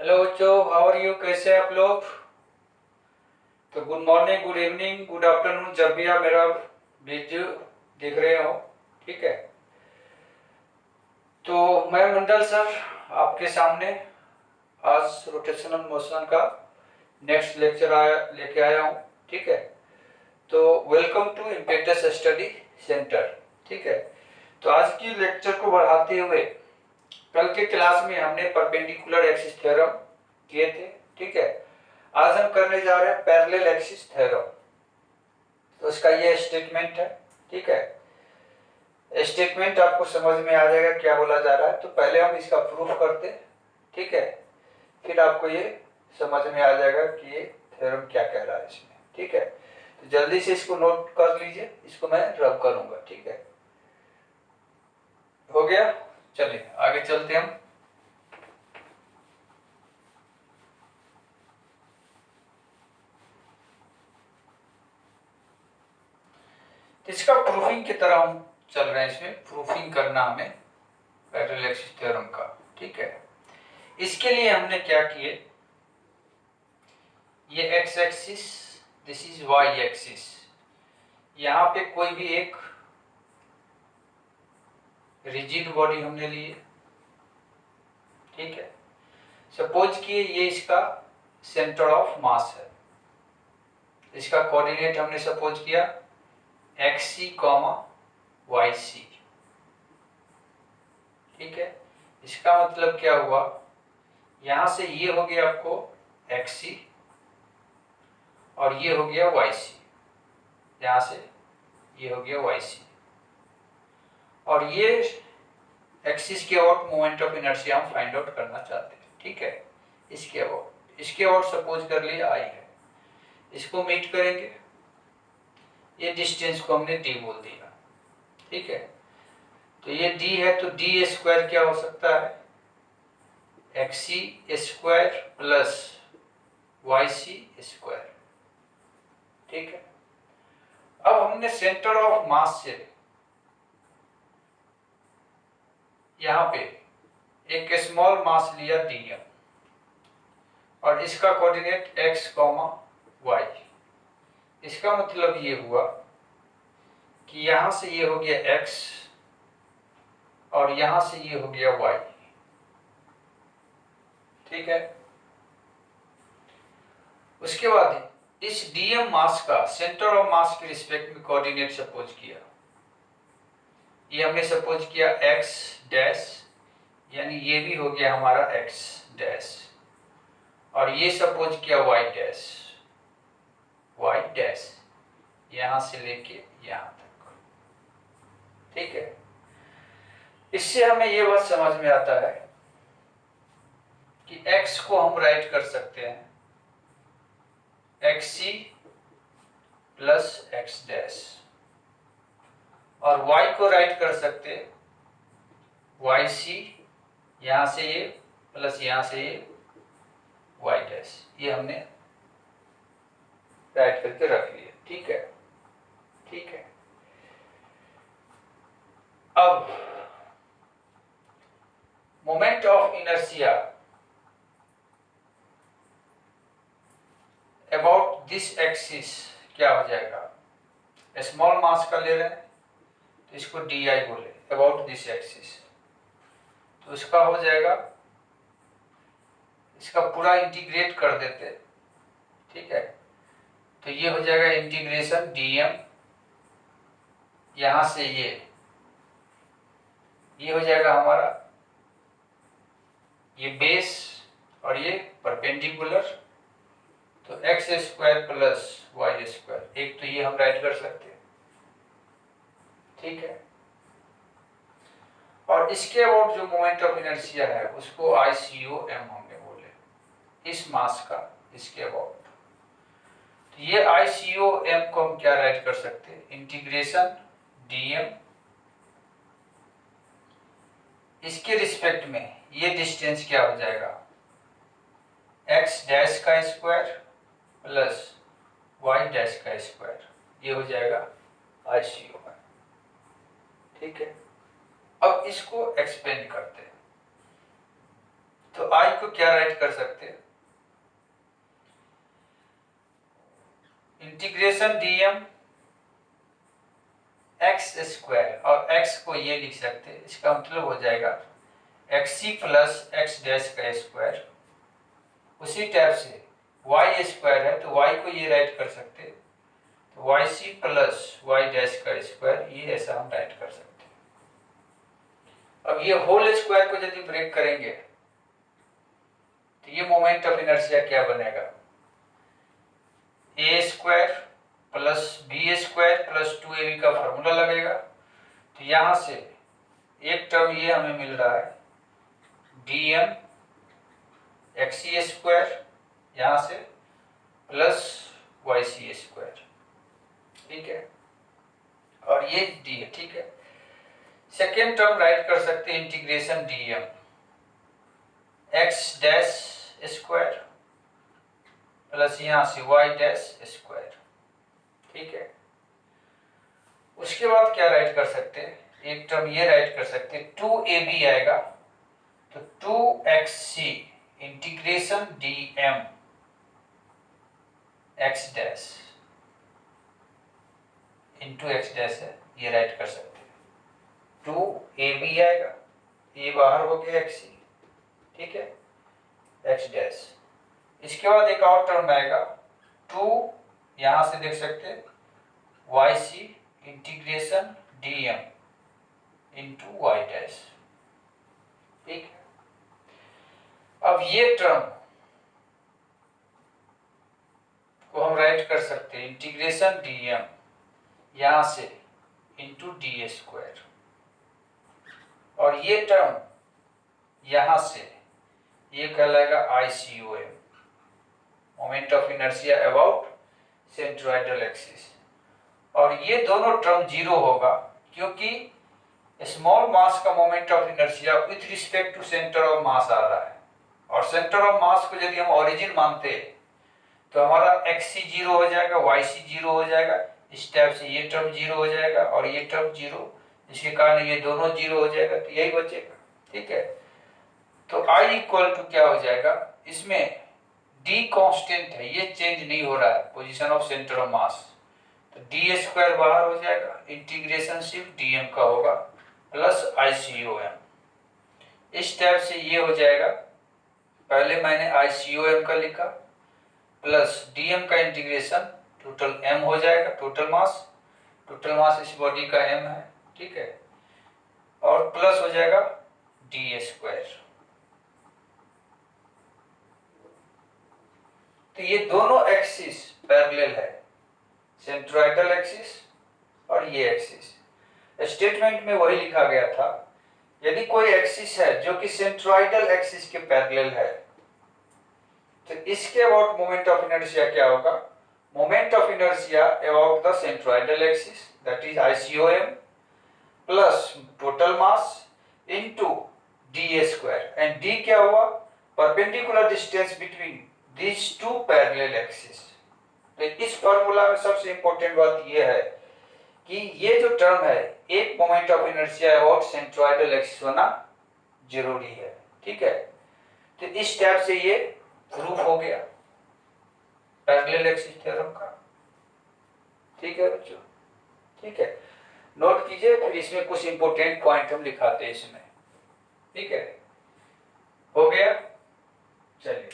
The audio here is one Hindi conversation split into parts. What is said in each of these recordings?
हेलो बच्चों, हाउ आर यू? कैसे हैं आप लोग? तो good morning, good evening, good afternoon, जब भी आप मेरा वीडियो देख रहे हो। ठीक है। तो मैं मंडल सर आपके सामने आज रोटेशनल मोशन का नेक्स्ट लेक्चर लेके आया हूँ। ठीक है। तो welcome to Impetus Study Centre. ठीक है। तो आज की लेक्चर को बढ़ाते हुए कल के क्लास में हमने परपेंडिकुलर एक्सिस थ्योरम किए थे। ठीक है। आज हम करने जा रहे हैं पैरेलल एक्सिस थ्योरम। तो इसका ये स्टेटमेंट है। ठीक है। स्टेटमेंट आपको समझ में आ जाएगा क्या बोला जा रहा है। तो पहले हम इसका प्रूफ करते हैं। ठीक है। फिर आपको ये समझ में आ जाएगा कि ये थ्योरम क्या कह रहा है इसमें। ठीक है। तो जल्दी से इसको नोट कर लीजिए, इसको मैं रब करूंगा। ठीक है। हो गया। चलिए आगे चलते हम। इसका प्रूफिंग की तरह हम चल रहे हैं। इसमें प्रूफिंग करना हमें पैरेलल एक्सिस थ्योरम का। ठीक है। इसके लिए हमने क्या किए, ये X axis, this is Y axis. यहाँ पे कोई भी एक रिजिड बॉडी हमने ली है। ठीक है। सपोज कि ये इसका सेंटर ऑफ मास है। इसका कोऑर्डिनेट हमने सपोज किया x C comma Y C. ठीक है। इसका मतलब क्या हुआ, यहां से ये हो गया आपको एक्स सी और ये हो गया वाई सी। यहां से ये हो गया वाई सी और ये एक्सिस के अबाउट मोमेंट ऑफ इनर्शिया हम फाइंड आउट करना चाहते हैं। ठीक है। इसके अबाउट सपोज कर लिया आई है। इसको मीट करेंगे, ये डिस्टेंस को हमने डी बोल दिया। ठीक है। तो ये डी है तो डी स्क्वायर क्या हो सकता है, x c square plus y c square. ठीक है। अब हमने सेंटर ऑफ मास से यहाँ पे एक स्मॉल मास लिया डीएम और इसका कोऑर्डिनेट एक्स कॉमा वाई। इसका मतलब ये हुआ कि यहां से ये हो गया एक्स और यहां से ये हो गया वाई। ठीक है। उसके बाद इस डीएम मास का सेंटर ऑफ मास के रिस्पेक्ट में कोऑर्डिनेट सपोज किया। ये हमने सपोज किया एक्स डैश, यानी ये भी हो गया हमारा एक्स डैश और ये सपोज किया वाई डैश, वाई डैश यहां से लेके यहां तक। ठीक है। इससे हमें ये बात समझ में आता है कि x को हम राइट कर सकते हैं X C plus X dash और y को राइट कर सकते हैं वाई सी, यहां से ये प्लस यहां से ये वाई डैश। ये हमने राइट करके रख लिया। ठीक है। ठीक है। अब moment of inertia about this axis क्या हो जाएगा, स्मॉल मास का ले रहे हैं तो इसको डी आई बोले अबाउट दिस एक्सिस। तो इसका हो जाएगा, इसका पूरा इंटीग्रेट कर देते। ठीक है। तो ये हो जाएगा इंटीग्रेशन डीएम, यहां से ये हो जाएगा हमारा ये बेस और ये परपेंडिकुलर। तो X square plus Y square, एक तो ये हम राइट कर सकते हैं। ठीक है। और इसके अबाउट जो मोमेंट ऑफ इनर्शिया है उसको ICO m हमने बोले, इस मास का इसके अबाउट। तो ये ICO m को हम क्या राइट कर सकते हैं, इंटीग्रेशन dm, इसके रिस्पेक्ट में ये डिस्टेंस क्या हो जाएगा x डैश का स्क्वायर प्लस y डैश का स्क्वायर, ये हो जाएगा ICO m। ठीक है। अब इसको एक्सपेंड करते हैं। तो आई को क्या राइट कर सकते हैं, इंटीग्रेशन dm एक्स स्क्वायर, और x को ये लिख सकते हैं, इसका मतलब हो जाएगा xc प्लस एक्स डैश का स्क्वायर। उसी टाइप से y स्क्वायर है तो y को ये राइट कर सकते हैं, तो yc प्लस y डैश का स्क्वायर, ये ऐसा हम राइट कर सकते हैं। अब ये होल स्क्वायर को यदि ब्रेक करेंगे तो ये मोमेंट ऑफ इनर्शिया क्या बनेगा, a square plus b square plus 2ab का फॉर्मूला लगेगा। तो यहां से एक टर्म ये हमें मिल रहा है dm एक्सी स्क्वायर, यहां से प्लस yc स्क्वायर, ठीक है, और ये d है, ठीक है। सेकेंड टर्म राइट कर सकते हैं integration dm x dash square plus यहां से y डैश स्क्वायर, ठीक है। उसके बाद क्या राइट कर सकते हैं, एक टर्म ये राइट कर सकते हैं 2ab आएगा, तो 2xc integration dm x dash into x dash है, ये राइट कर सकते हैं। 2ab आएगा, ये बाहर हो गया xc, ठीक है, एक्स डैश। इसके बाद एक और टर्म आएगा 2, यहां से देख सकते हैं yc integration dm into y dash, ठीक है। अब ये टर्म को हम राइट कर सकते हैं इंटीग्रेशन dm यहां से इंटू डी स्क्वायर, और ये टर्म यहां से ये कहलाएगा ICOM, moment of inertia about centroidal axis. और ये दोनों टर्म जीरो होगा क्योंकि स्मॉल मास का moment of inertia with respect to centre of mass आ रहा है, और सेंटर ऑफ मास को यदि हम ओरिजिन मानते हैं तो हमारा xc जीरो हो जाएगा, yc जीरो हो जाएगा, इस टाइप से ये टर्म जीरो हो जाएगा और ये टर्म जीरो, इसके कारण ये दोनों जीरो हो जाएगा, तो यही बचेगा, ठीक है। तो I इक्वल टू क्या हो जाएगा, इसमें d कांस्टेंट है, ये चेंज नहीं हो रहा है पोजीशन ऑफ सेंटर ऑफ मास, तो डी स्क्वायर बाहर हो जाएगा, इंटीग्रेशन सिर्फ dm का होगा प्लस ICOM, इस टाइप से ये हो जाएगा। पहले मैंने ICOM का लिखा प्लस dm का इंटीग्रेशन, टोटल m हो जाएगा, टोटल मास इस बॉडी का m है, ठीक है, और प्लस हो जाएगा डी स्क्वायर। तो ये दोनों एक्सिस पैरेलल है, सेंट्रोइडल एक्सिस और ये एक्सिस। स्टेटमेंट में वही लिखा गया था, यदि कोई एक्सिस है जो कि सेंट्रोइडल एक्सिस के पैरेलल है तो इसके अबाउट मोमेंट ऑफ इनर्शिया क्या होगा, moment of inertia about the centroidal axis that is ICOM plus total mass into D square, and D क्या हुआ, perpendicular distance between these two parallel axes। तो इस फॉर्मूला में सबसे इंपॉर्टेंट बात यह है कि ये जो टर्म है एक moment of inertia about centroidal axis होना जरूरी है, ठीक है। तो इस टाइप से ये प्रूफ हो गया पैरेलल एक्सिस थ्योरम का, ठीक है बच्चों, ठीक है। नोट कीजिए, फिर इसमें कुछ इंपॉर्टेंट पॉइंट हम लिखाते हैं इसमें, ठीक है, हो गया। चलिए,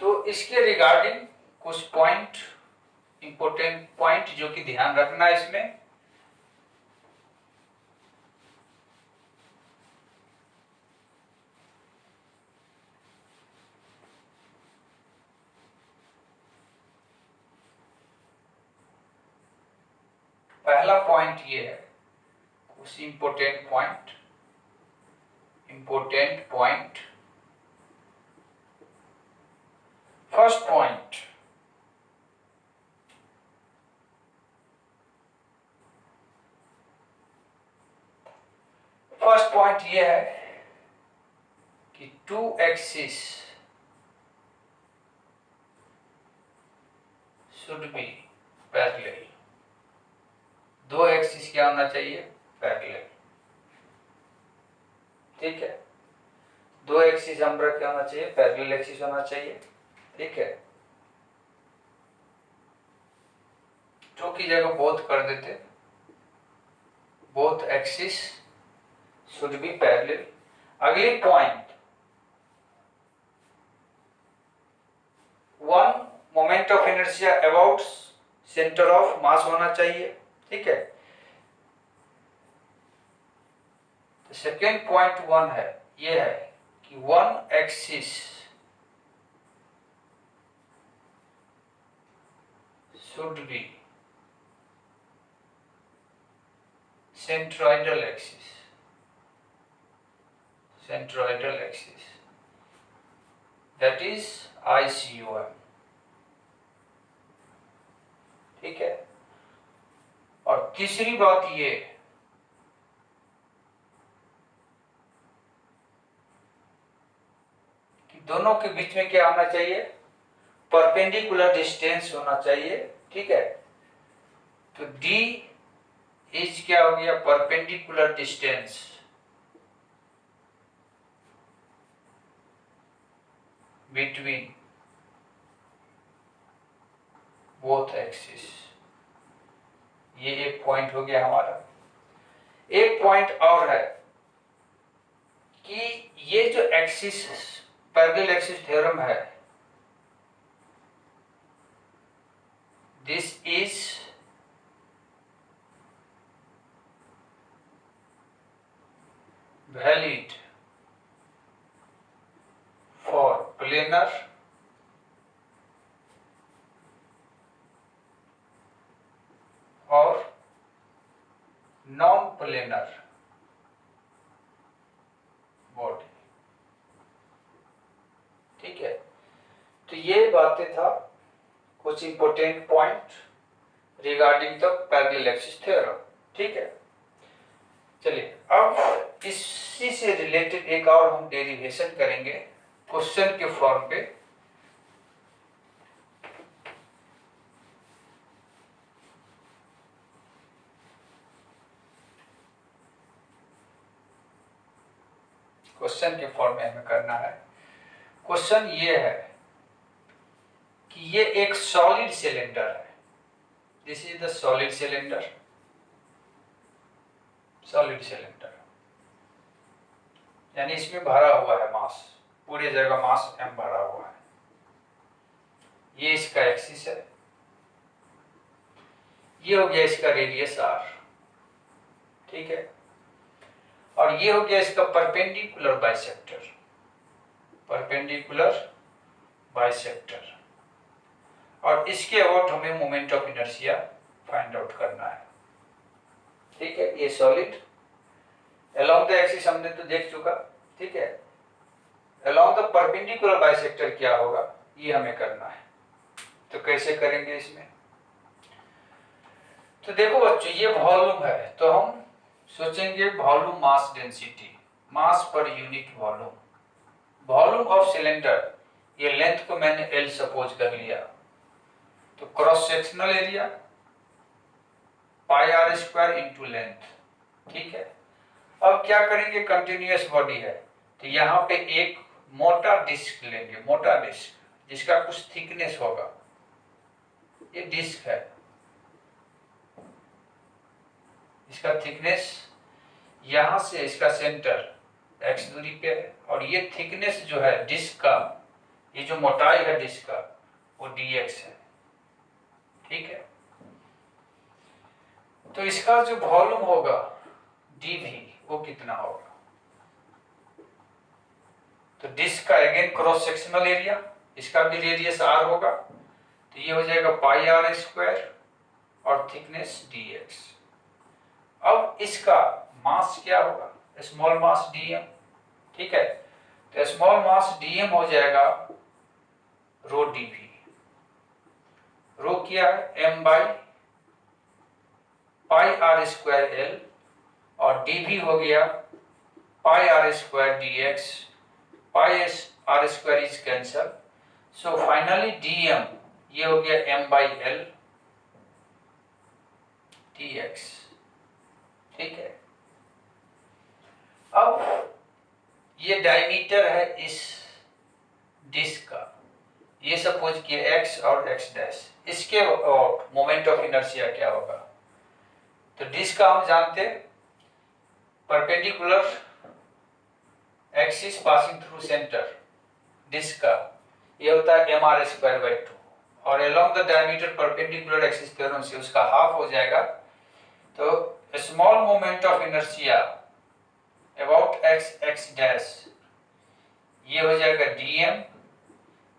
तो इसके रिगार्डिंग कुछ पॉइंट, इंपॉर्टेंट पॉइंट जो कि ध्यान रखना है इसमें। पहला पॉइंट ये है, कुछ इंपॉर्टेंट पॉइंट, फर्स्ट पॉइंट ये है कि two axis should be parallel, दो एक्सिस क्या होना चाहिए, पैरेलल, ठीक है। दो एक्सिस हम रखे होना चाहिए, पैरेलल एक्सिस होना चाहिए, ठीक है। टू की जगह बोथ कर देते, both axis should be parallel. अगली point, one moment of inertia about centre of mass होना चाहिए, ठीक है। तो सेकेंड पॉइंट वन है, ये है कि one axis should be centroidal axis, centroidal axis, that is ICOM, ठीक है। और तीसरी बात ये कि दोनों के बीच में क्या होना चाहिए, परपेंडिकुलर डिस्टेंस होना चाहिए, ठीक है। तो D इज क्या हो गया, perpendicular distance between both axis. ये एक पॉइंट हो गया हमारा। एक पॉइंट और है कि ये जो एक्सिस पैरेलल एक्सिस थ्योरम है, this is valid for planar और नॉन प्लेनर बॉडी, ठीक है। तो ये बातें था कुछ important point regarding the parallel axis theorem, ठीक है। चलिए अब इसी से रिलेटेड एक और हम डेरिवेशन करेंगे क्वेश्चन के फॉर्म पे। क्वेश्चन के फॉर्म में हमें करना है। क्वेश्चन ये है कि ये एक सॉलिड सिलेंडर है, this is the solid cylinder, solid cylinder यानी इसमें भरा हुआ है मास, पूरी जगह मास m भरा हुआ है। ये इसका एक्सिस है, ये हो गया इसका रेडियस r, ठीक है। और ये हो गया इसका परपेंडिकुलर बाइसेक्टर, परपेंडिकुलर बाइसेक्टर। और इसके अबाउट हमें moment of inertia find out करना है, ठीक है। ये सॉलिड अलोंग द एक्सिस हमने तो देख चुका, ठीक है। अलोंग द परपेंडिकुलर बाइसेक्टर क्या होगा ये हमें करना है। तो कैसे करेंगे इसमें, तो देखो बच्चों ये वॉल्यूम है, तो हम सोचेंगे volume mass density, mass per unit volume, volume of cylinder, ये लेंथ को मैंने L सपोज कर लिया, तो cross sectional area pi r square into length, ठीक है। अब क्या करेंगे, कंटिन्यूअस बॉडी है तो यहाँ पे एक मोटा डिस्क लेंगे, मोटा डिस्क जिसका कुछ थिकनेस होगा, ये डिस्क है, इसका थिकनेस यहां से इसका सेंटर x दूरी पे है, और ये थिकनेस जो है डिस्क का, ये जो मोटाई है डिस्क का वो dx है, ठीक है। तो इसका जो वॉल्यूम होगा dv वो कितना होगा, तो डिस्क का अगेन क्रॉस सेक्शनल एरिया, इसका भी रेडियस r होगा, तो ये हो जाएगा पाई r स्क्वायर और थिकनेस dx। अब इसका मास क्या होगा, स्मॉल मास dm, ठीक है। तो स्मॉल मास dm हो जाएगा रो dv, रो क्या है m by pi r square l, और dv हो गया पाई r square dx, pi r square is cancel, so finally dm ये हो गया m बाई l dx, ठीक है। अब ये डायमीटर है इस डिस्क का, ये सपोज किए x और x डैश, इसके मोमेंट ऑफ इनर्शिया क्या होगा? तो डिस्क का हम जानते हैं perpendicular axis passing through centre, disc का ये होता है mr²/2 और along the diameter perpendicular axis theorem से उसका हाफ हो जाएगा। तो small moment of inertia about x dash ये हो जाएगा dm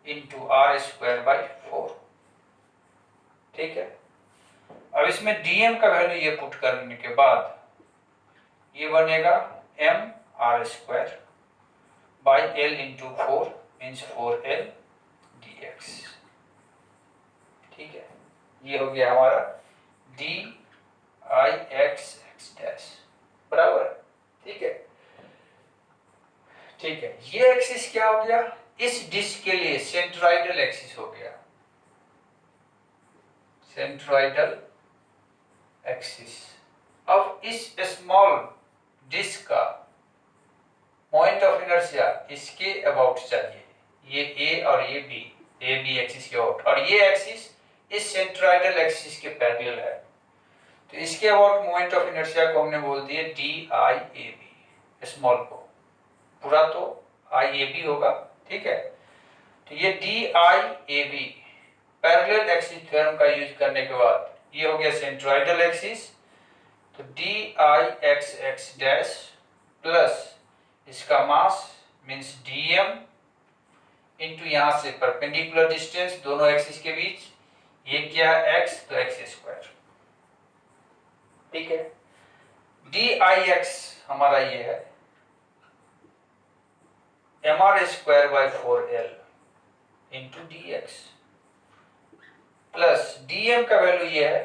इंटू r²/4। ठीक है, अब इसमें dm का वैल्यू ये पुट करने के बाद ये बनेगा mr²/l into 4 means 4l dx। ठीक है, ये हो गया हमारा dix x डैश बराबर। ठीक है, ठीक है, ये एक्सिस क्या हो गया? इस डिस्क के लिए सेंट्रोइडल एक्सिस हो गया, सेंट्रोइडल एक्सिस। अब इस स्मॉल डिस्क का पॉइंट ऑफ इनर्शिया इसके अबाउट चाहिए, ये ए और ये बी, ए बी एक्सिस के अबाउट, और ये एक्सिस इस सेंट्रोइडल एक्सिस के पैरेलल है। तो इसके अबाउट मोमेंट ऑफ इनर्शिया को हमने बोल दिए D I A B, small को, पूरा तो आई ए बी होगा। ठीक है, तो ये D I A B parallel axis theorem का यूज करने के बाद ये हो गया सेंट्रोइडल एक्सिस। तो D I X X dash plus इसका मास मीन्स dm इंटू यहां से परपेंडिकुलर डिस्टेंस दोनों एक्सिस के बीच, ये क्या है x, तो x²। ठीक है, dix हमारा ये है mr²/4l into dx plus dm का वैल्यू ये है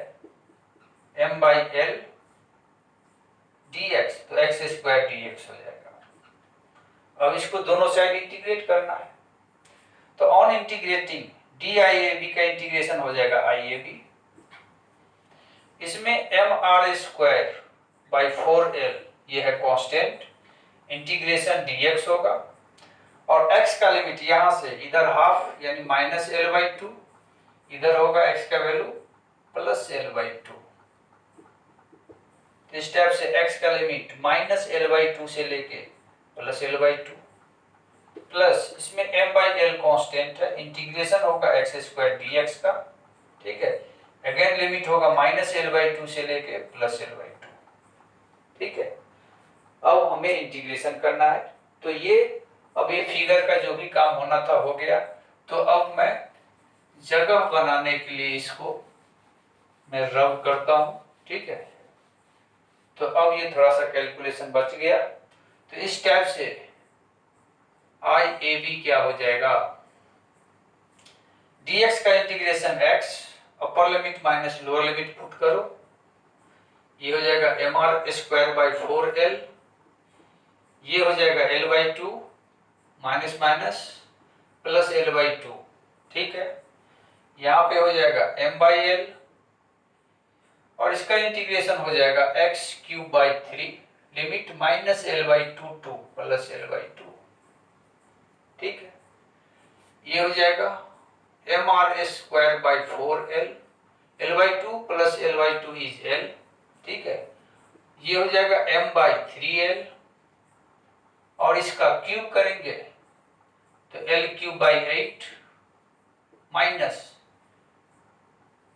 m/l dx, तो x² dx हो जाएगा। अब इसको दोनों साइड इंटीग्रेट करना है, तो ऑन इंटीग्रेटिंग DIAB का इंटीग्रेशन हो जाएगा IAB, इसमें mr²/4l ये है कांस्टेंट, इंटीग्रेशन dx होगा और x का लिमिट यहां से इधर हाफ यानी -l/2, इधर होगा x का वैल्यू +l/2। इस टाइप से x का लिमिट -l/2 से लेके +l/2 प्लस इसमें m/l कांस्टेंट है, इंटीग्रेशन होगा x² dx का। ठीक है, अगेन लिमिट होगा -l/2 से लेके +l/2। ठीक है, अब हमें इंटीग्रेशन करना है, तो ये अब ये फिगर का जो भी काम होना था हो गया। तो अब मैं जगह बनाने के लिए इसको मैं रब करता हूं। ठीक है, तो अब ये थोड़ा सा कैलकुलेशन बच गया। तो इस टाइप से IAB क्या हो जाएगा, dx का integration x, upper limit minus lower limit put करो, ये हो जाएगा mr²/4l, ये हो जाएगा l/2 minus minus plus l/2। ठीक है, यहाँ पे हो जाएगा m/l और इसका इंटीग्रेशन हो जाएगा x³/3 limit -l/2 to +l/2। ठीक है, ये हो जाएगा mr²/4l, l/2 plus l/2 is l। ठीक है, ये हो जाएगा m/3l और इसका क्यूब करेंगे तो l³/8 माइनस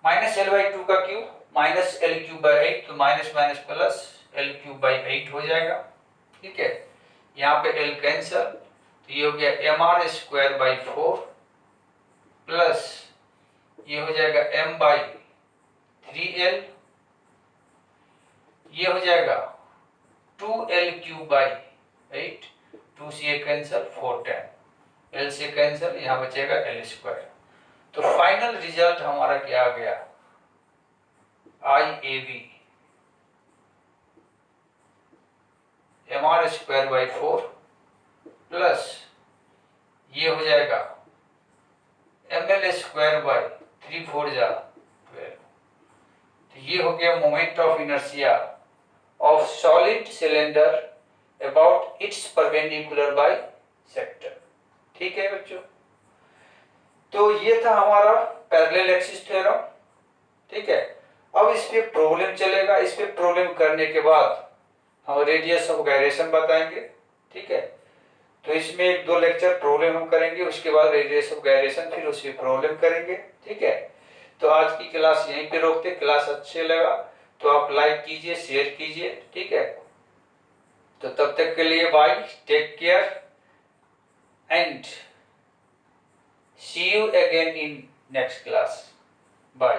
l/2 का क्यूब माइनस l³/8, तो माइनस माइनस प्लस l³/8 हो जाएगा। ठीक है, यहाँ पे l कैंसल, तो ये हो गया mr²/4 प्लस ये हो जाएगा m/3l, ये हो जाएगा 2l³/8, 2 से कैंसल 4 10, l से कैंसल, यहाँ बचेगा l²। तो फाइनल रिजल्ट हमारा क्या आ गया, IAB mr²/4 प्लस ये हो जाएगा ml²/3 4 जा 12। तो ये हो गया moment of inertia of solid cylinder about it's perpendicular bisector. ठीक है बच्चों, तो ये था हमारा पैरेलल एक्सिस थ्योरम। ठीक है, अब इस पे प्रॉब्लम चलेगा। इस पे प्रॉब्लम करने के बाद हम रेडियस ऑफ गायरेशन बताएंगे। ठीक है, तो इसमें एक दो लेक्चर प्रॉब्लम हम करेंगे, उसके बाद रेडियस ऑफ गायरेशन, फिर उस पर प्रॉब्लम करेंगे। ठीक है, तो आज की क्लास यहीं पे रोकते। क्लास अच्छे लगा तो आप लाइक कीजिए, शेयर कीजिए। ठीक है, तो तब तक के लिए bye, take care and see you again in next class. Bye.